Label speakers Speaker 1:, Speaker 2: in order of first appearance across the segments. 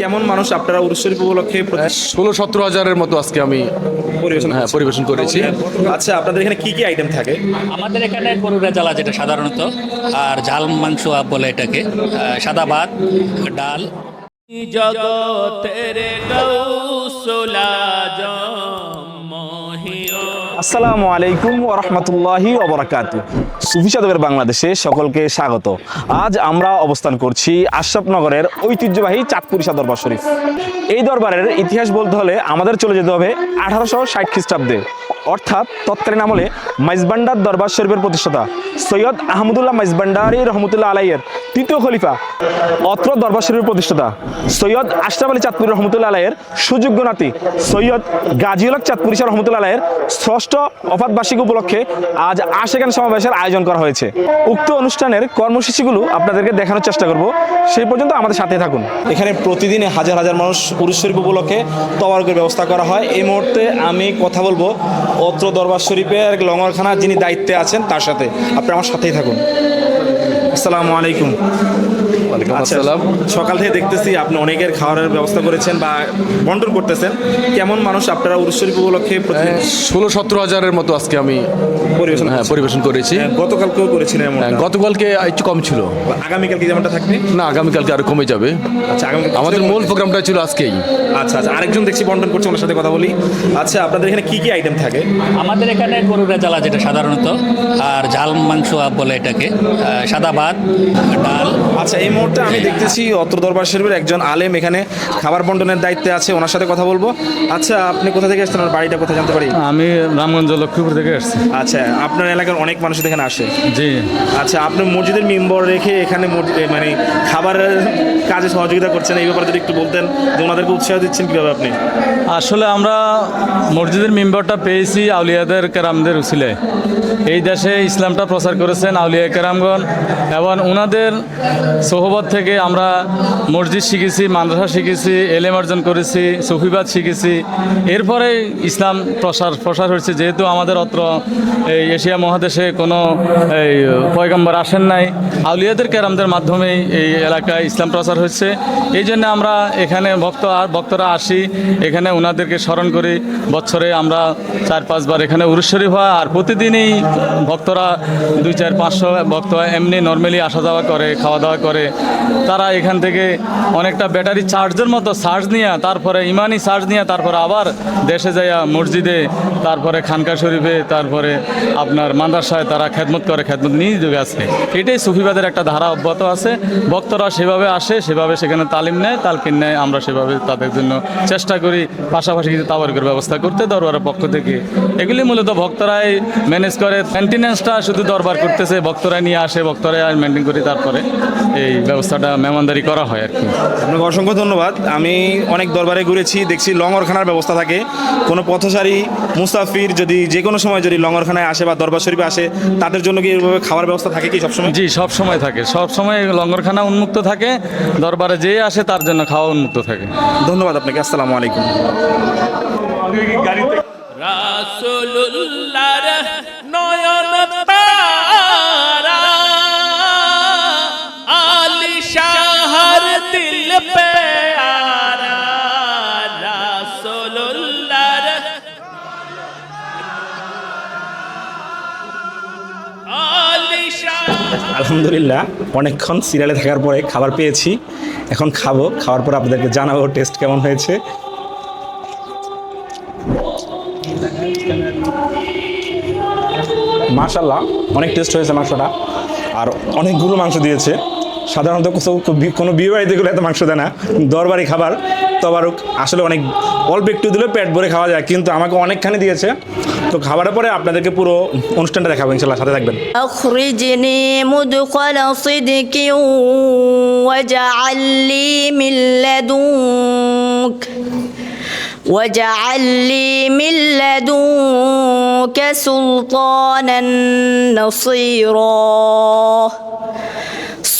Speaker 1: কেমন মানুষ আপনারা উরুস শরীফ উপলক্ষে
Speaker 2: 16-17 হাজারের মতো আজকে আমি পরিবেশন করেছি।
Speaker 1: আচ্ছা, আপনাদের এখানে কি কি আইটেম থাকে?
Speaker 3: আমাদের এখানে গরুর রেজালা, যেটা সাধারণত, আর ঝাল মাংস বলে এটাকে, সাদা ভাত, ডাল। জগতের গৌসুল আজম মহিও।
Speaker 1: আসসালামু আলাইকুম ওয়া রাহমাতুল্লাহি ওয়া বারাকাতুহু। সুফি সাধকের বাংলাদেশে সকলকে স্বাগত। আজ আমরা অবস্থান করছি আশরাফনগরের ঐতিহ্যবাহী চাঁদপুরিশা দরবার শরীফ। এই দরবারের ইতিহাস বলতে হলে আমাদের চলে যেতে হবে 1860 খ্রিস্টাব্দে, অর্থাৎ তৎকালীন আমলে মাইজবান্ডার দরবার শরীফের প্রতিষ্ঠাতা সৈয়দ আহমদুল্লাহ মাইজবান্ডারি রহমতুল্লাহ আলাইয়ের তৃতীয় খলিফা, অত্র দরবার শরীফের প্রতিষ্ঠাতা সৈয়দ আশরাফ আলী চাঁদপুরি রহমতুল্লাহ আলাইয়ের সুযোগ্য নাতি সৈয়দ গাজীউল হক চাঁদপুরিশা রহমতুল্লাহ আলাইয়ের ষষ্ঠ ওফাত বার্ষিকী উপলক্ষে আজ আশেকান সমাবেশের আয়োজন করা হয়েছে। উক্ত অনুষ্ঠানের কর্মসূচিগুলো আপনাদেরকে দেখানোর চেষ্টা করব, সেই পর্যন্ত আমাদের সাথে থাকুন। এখানে প্রতিদিন হাজার হাজার মানুষ উরুস শরীফ উপলক্ষে তওয়ারুকের ব্যবস্থা করা হয়। এই মুহূর্তে আমি কথা বলবো অত্র দরবার শরীফের লঙ্গরখানার যিনি দায়িত্বে আছেন তার সাথে। আপনি আমার সাথেই থাকুন। আসসালামু আলাইকুম।
Speaker 2: আসসালাম।
Speaker 1: সকাল থেকে দেখতেছি আপনি অনেকের খাবারের ব্যবস্থা করেছেন বা বন্টন করতেছেন। কেমন মানুষ আপনারা উরুস শরীফ উপলক্ষে
Speaker 2: 16-17 হাজারের মতো আজকে আমি পরিবেশন করেছি।
Speaker 1: গতকালকেও করেছিলেন এমন?
Speaker 2: গতকালকে একটু কম ছিল।
Speaker 1: আগামীকালকে যেমনটা থাকবে?
Speaker 2: না, আগামীকালকে আরো কমে যাবে।
Speaker 1: আচ্ছা,
Speaker 2: আমাদের মূল প্রোগ্রামটা ছিল আজকেই।
Speaker 1: আচ্ছা আচ্ছা, আরেকজন দেখছি বন্টন করছে, ওনার সাথে কথা বলি। আচ্ছা, আপনাদের এখানে কি কি আইটেম থাকে?
Speaker 3: আমাদের এখানে গরুর রেজালা, যেটা সাধারণত, আর ঝাল মাংস বলে এটাকে, সাদা ভাত, ডাল।
Speaker 1: আচ্ছা, এই মুহূর্তে আমি দেখতেছি অত্র দরবার শরীফের একজন আলেম এখানে খাবার বন্টনের দায়িত্বে আছে, ওনার সাথে কথা বলবো। আচ্ছা, আপনি কোথা থেকে আসছেন, আমার বাড়িটা কোথায় জানতে পারি?
Speaker 4: আমি রামগঞ্জ লক্ষ্মীপুর থেকে আসছি।
Speaker 1: আচ্ছা, আপনার এলাকার অনেক মানুষ এখানে আসে?
Speaker 4: জি।
Speaker 1: আচ্ছা, আপনি মসজিদের মেম্বার রেখে এখানে মানে খাবারের কাজে সহযোগিতা করছেন, এই ব্যাপারে যদি একটু বলতেন যে ওনাদেরকে উৎসাহ দিচ্ছেন কীভাবে আপনি?
Speaker 4: আসলে আমরা মসজিদের মেম্বারটা পেয়েছি আউলিয়াদের কেরামদের উসিলায়। এই দেশে ইসলামটা প্রচার করেছেন আউলিয়া কেরামগণ, এবং ওনাদের সোহবত থেকে আমরা মসজিদ শিখেছি, মাদ্রাসা শিখেছি, এলেম অর্জন করেছি, সুফিবাদ শিখেছি। এরপরে ইসলাম প্রসার হয়েছে। যেহেতু আমাদের অত্র এই এশিয়া মহাদেশে কোনো এই পয়গম্বর আসেন নাই, আউলিয়াদের কেরামদের মাধ্যমেই এই এলাকায় ইসলাম প্রচার হচ্ছে। এই জন্য আমরা এখানে ভক্তরা আসি, এখানে ওনাদেরকে স্মরণ করি। বছরে আমরা 4-5 বার এখানে উরুস শরীফ হয়, আর প্রতিদিনই ভক্তরা 200-400-500 ভক্ত এমনি নর্মালি আসা যাওয়া করে, খাওয়া দাওয়া করে। তারা এখান থেকে অনেকটা ব্যাটারি চার্জের মতো চার্জ নিয়ে, তারপরে ইমানি চার্জ নিয়ে, তারপরে আবার দেশে যাইয়া মসজিদে, তারপরে খানকা শরীফে, তারপরে আপনার মাদ্রাসায় তারা খেদমত করে, খেদমত নিয়ে আছে। এটাই সুফিবাদের একটা ধারা অব্যাহত আছে। ভক্তরা সেভাবে আসে, সেভাবে সেখানে তালিম নেয়, তালকিন নেয়। আমরা সেভাবে তাদের জন্য চেষ্টা করি, পাশাপাশি কিছু তাওয়ারুকের ব্যবস্থা করতে দরবারের পক্ষ থেকে। এগুলি মূলত ভক্তরাই ম্যানেজ করে। মেনটেন্যান্সটা শুধু দরবার করতেছে, ভক্তরাই নিয়ে আসে, ভক্তরাই মেনটেন করি, তারপরে এই ব্যবস্থাটা মেহমানদারি করা হয় আর কি।
Speaker 1: আপনাকে অসংখ্য ধন্যবাদ। আমি অনেক দরবারে ঘুরেছি, দেখছি লঙ্গরখানার ব্যবস্থা থাকে। কোনো পথচারী মুসাফির যদি যে কোনো সময় যদি লঙ্গরখানায় আসে বা দরবার শরীফে আসে, তাদের জন্য কি এভাবে খাওয়ার ব্যবস্থা থাকে কি সবসময়?
Speaker 4: জি, সব সময় থাকে, সব সময় লঙ্গরখানা উন্মুক্ত থাকে। দরবারে যে আসে তার জন্য খাওয়া উন্মুক্ত থাকে।
Speaker 1: ধন্যবাদ আপনাকে। আসসালামু আলাইকুম।
Speaker 5: রাসূলুল্লাহর নয়ন তারা আলি শাহর দিল প্যারা রাসূলুল্লাহর আলি শাহ।
Speaker 1: আলহামদুলিল্লাহ, অনেকক্ষণ সিরিয়ালে থাকার পরে খাবার পেয়েছি, এখন খাবো। খাওয়ার পর আপনাদেরকে জানাবো টেস্ট কেমন হয়েছে। মাশাআল্লাহ, অনেক টেস্ট হয়েছে মাংসটা, আর অনেকগুলো মাংস দিয়েছে। সাধারণত কোনো বিয়ে বাড়িতে গেলে এত মাংস দেয় না। দরবারি খাবার তবারুক আসলে অনেক অল্প একটু দিলে পেট ভরে খাওয়া যায়, কিন্তু আমাকে অনেকখানি দিয়েছে। তো খাবারের পরে আপনাদেরকে পুরো অনুষ্ঠানটা দেখাবো ইনশাআল্লাহ, সাথে থাকবেন।
Speaker 6: أخرجني مدخل صدق واجعل لي من لدنك سلطانا نصيرا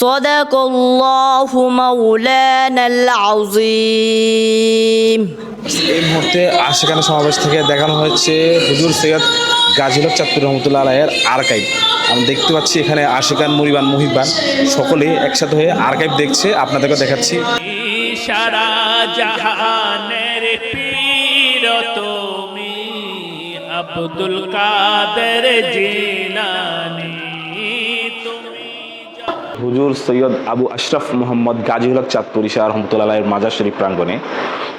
Speaker 6: صدق الله مولانا العظيم.
Speaker 1: এই মুহূর্তে আশিকানা সমাবেশ থেকে দেখানো হয়েছে হুজুর সৈয়দ গাজী হক চাঁদপুর রহমতুল্লাহ আলাইয়ের আর্কাইভ। আমি দেখতে পাচ্ছি এখানে আশিকান, মুরিবান, মুহিব্বান সকলে একসাথে হয়ে আর্কাইভ দেখছে, আপনাদেরকে দেখাচ্ছি।
Speaker 5: সারা জাহানের পীর তুমি আব্দুল কাদের জিলানী তুমি
Speaker 1: হুজুর সৈয়দ আবু আশরাফ মোহাম্মদ গাজী হক চাঁদপুরি শাহ রহমতুল্লাহ আলাইয়ের মাজার শরীফ প্রাঙ্গণে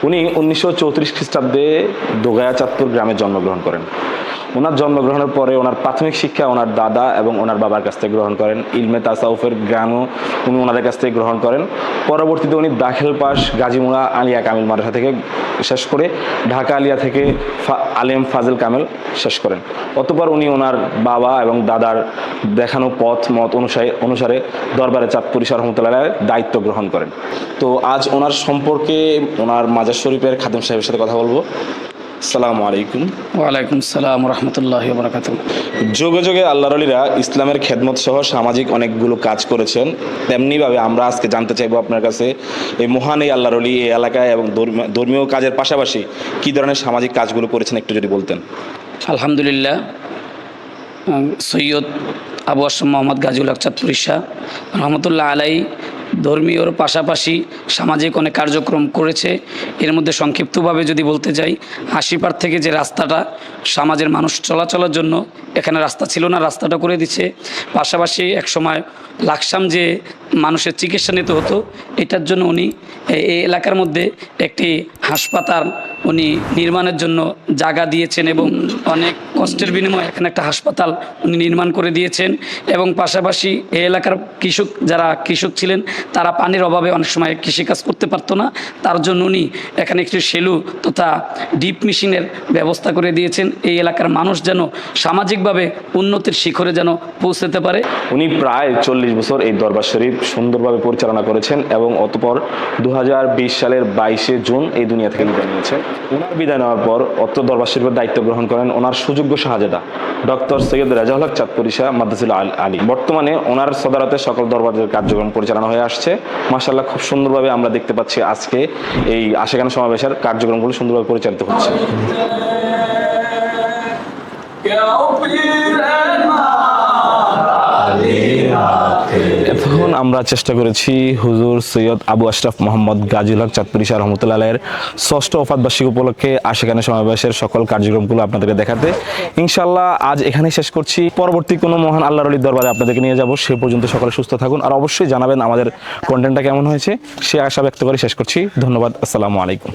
Speaker 1: উনি 1934 খ্রিস্টাব্দে দোগায়া চাঁদপুর গ্রামে জন্মগ্রহণ করেন। ওনার জন্মগ্রহণের পরে ওনার প্রাথমিক শিক্ষা ওনার দাদা এবং ওনার বাবার কাছ থেকে গ্রহণ করেন। ইলমে তাসাউফের জ্ঞানও উনি ওনাদের কাছ থেকে গ্রহণ করেন। পরবর্তীতে উনি দাখিল পাস গাজীমুড়া আলিয়া কামিল মাদ্রাসা থেকে শেষ করে ঢাকা আলিয়া থেকে আলেম ফাজিল কামেল শেষ করেন। অতঃপর উনি ওনার বাবা এবং দাদার দেখানো পথ মত অনুসারে দরবারে চাঁদপুরি শাহ রহমতুল্লাহ আলাইয়ের দায়িত্ব গ্রহণ করেন। তো আজ ওনার সম্পর্কে ওনার মাজার শরীফের খাদেম সাহেবের সাথে কথা বলবো। আসসালামু আলাইকুম।
Speaker 7: ওয়ালাইকুম সালাম রহমতুল্লাহ বারাকাতুহু।
Speaker 1: যুগে যুগে আল্লাহর আলীরা ইসলামের খেদমত সহ সামাজিক অনেকগুলো কাজ করেছেন। তেমনিভাবে আমরা আজকে জানতে চাইবো আপনার কাছে এই মহান এই আল্লাহর আলী এই এলাকায় এবং ধর্মীয় কাজের পাশাপাশি কী ধরনের সামাজিক কাজগুলো করেছেন একটু যদি বলতেন।
Speaker 7: আলহামদুলিল্লাহ, সৈয়দ আবু আশরাফ মোহাম্মদ গাজী হক চাঁদপুরি শাহ রহমতুল্লাহ আলাই ধর্মীয়র পাশাপাশি সামাজিক অনেক কার্যক্রম করেছে। এর মধ্যে সংক্ষিপ্তভাবে যদি বলতে যাই, হাসিপাড় থেকে যে রাস্তাটা সমাজের মানুষ চলাচলের জন্য এখানে রাস্তা ছিল না, রাস্তাটা করে দিচ্ছে। পাশাপাশি একসময় লাকসাম যে মানুষের চিকিৎসা নিতে হতো, এটার জন্য উনি এই এলাকার মধ্যে একটি হাসপাতাল উনি নির্মাণের জন্য জায়গা দিয়েছেন এবং অনেক কষ্টের বিনিময়ে এখানে একটা হাসপাতাল উনি নির্মাণ করে দিয়েছেন। এবং পাশাপাশি এই এলাকার যারা কৃষক ছিলেন তারা পানির অভাবে অনেক সময় কৃষিকাজ করতে পারতো না, তার জন্য উনি এখানে একটি সেলু তথা ডিপ মেশিনের ব্যবস্থা করে দিয়েছেন, এই এলাকার মানুষ যেন সামাজিকভাবে উন্নতির শিখরে যেন পৌঁছতে পারে।
Speaker 1: উনি প্রায় 40 বছর এই দরবার শরীফ সুন্দরভাবে পরিচালনা করেছেন এবং অতঃপর 2020 সালের 22শে জুন এই দুনিয়া থেকে বিদায় নিয়েছেন। ওনার বিদায় নেওয়ার পর অত্র দরবার শরীফের দায়িত্ব গ্রহণ করেন ওনার সুযোগ্য শাহজাদা ডক্টর সৈয়দ রেজাউল হক চাঁদপুরি শাহ মাদ্রাসুল আলী। বর্তমানে ওনার সদারতে সকল দরবারের কার্যক্রম পরিচালনা হয়ে আসছে। মাশাআল্লাহ, খুব সুন্দরভাবে আমরা দেখতে পাচ্ছি আজকে এই আশিকানা সমাবেশের কার্যক্রমগুলো সুন্দরভাবে পরিচালিত হচ্ছে। এখন আমরা চেষ্টা করেছি হুজুর সৈয়দ আবু আশরাফ মোহাম্মদ গাজী হক চাঁদপুরি শাহ রহমতুল্লাহ আলাইয়ের 6ষ্ঠ ওফাত বার্ষিকী উপলক্ষে আশিকানা সমাবেশের সকল কার্যক্রমগুলো আপনাদেরকে দেখাতে। ইনশাআল্লাহ আজ এখানেই শেষ করছি। পরবর্তী কোনো মহান আল্লাহর ওলির দরবারে আপনাদেরকে নিয়ে যাব। সে পর্যন্ত সকলে সুস্থ থাকুন, আর অবশ্যই জানাবেন আমাদের কন্টেন্টটা কেমন হয়েছে। সে আশা ব্যক্ত করে শেষ করছি। ধন্যবাদ। আসসালামু আলাইকুম।